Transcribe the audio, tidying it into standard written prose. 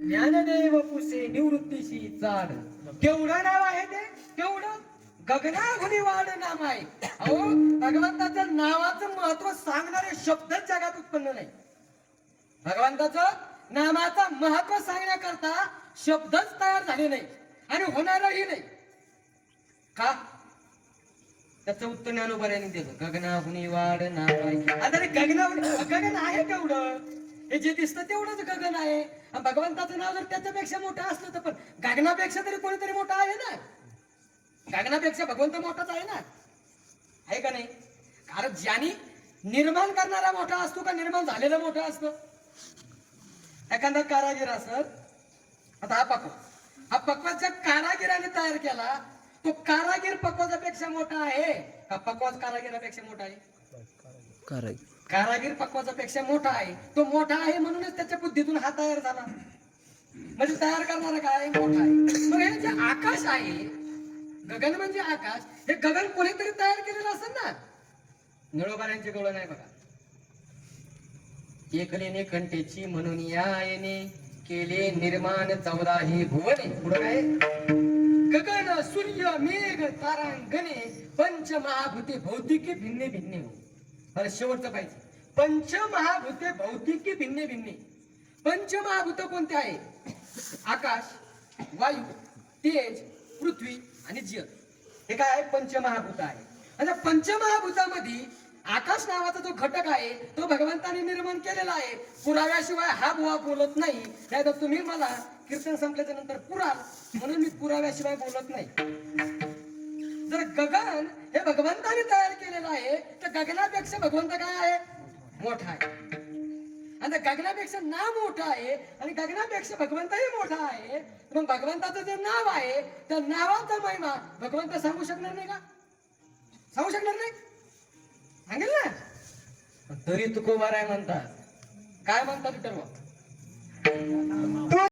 Dnyandev पुसे निवृत्तीशी Chad. केवढं नाव आहे ते, केवढं गगनाघुनी वाढ नाम आहे. अहो, भगवंताच्या नावाचं महत्व सांगणारे शब्दच जगात उत्पन्न नाही. भगवंताचं नामाचं महत्व सांगण्याकरता शब्दच तयार झाले नाही आणि होणारही नाही. का? त्याचं उत्तर ज्ञानोबाने दिलं. गगनाहुनी वाढ नाम आहे. आता गगन आहे केवढं, हे जे दिसतं तेवढंच गगन आहे. भगवंताचं नाव जर त्याच्यापेक्षा मोठं असलं तर, पण गगनापेक्षा तरी कोणीतरी मोठं आहे ना. गगनापेक्षा भगवंत मोठाच आहे ना, आहे का नाही? कारण ज्यानी निर्माण करणारा मोठा असतो का निर्माण झालेला मोठा असतो? एखादा कारागीर असत, आता हा पक्वाज ज्या कारागिराने तयार केला, तो कारागीर पक्वाजापेक्षा मोठा आहे का पक्वाज कारागिरापेक्षा मोठा आहे? कारागीर पक्वाजापेक्षा मोठा आहे. तो मोठा आहे म्हणूनच त्याच्या बुद्धीतून हा तयार झाला. म्हणजे तयार करणारा काय मोठा आहे. मग हे जे आकाश आहे, गगन म्हणजे आकाश, हे गगन कोणीतरी तयार केलेलं असेल ना. निळोबाऱ्यांची गोळ नाही बघा. एकलेने कंठेची म्हणून यायने केले निर्माण 14 भुवने. पुढं काय? गगन सूर्य मेघ तारांगणे पंचमहाभूते भौतिकी भिन्ने भिन्ने हो. अरे शेवटचं पाहिजे. पंचमहाभूते भौतिकी भिन्ने भिन्ने. पंचमहाभूत कोणते आहे? आकाश, वायू, तेज, पृथ्वी आणि जल. हे काय आहे? पंचमहाभूत आहे. आणि पंचमहाभूतामध्ये आकाश नावाचा जो घटक आहे तो भगवंताने निर्माण केलेला आहे. पुराव्याशिवाय हा बुवा बोलत नाही. नाही तुम्ही मला कीर्तन संपल्याच्या नंतर पुराल म्हणून मी पुराव्याशिवाय बोलत नाही. जर गगन हे भगवंताने तयार केलेलं आहे तर गगनापेक्षा भगवंत काय आहे? मोठा आहे. आणि गगनापेक्षा नाव मोठं आहे आणि गगनापेक्षा भगवंतही मोठा आहे. मग भगवंताचं जे नाव आहे त्या नावाचा महिमा भगवंत सांगू शकणार नाही का? सांगू शकणार नाही? सांगेल ना. तरी तुकोबाराय म्हणतात. काय म्हणतात?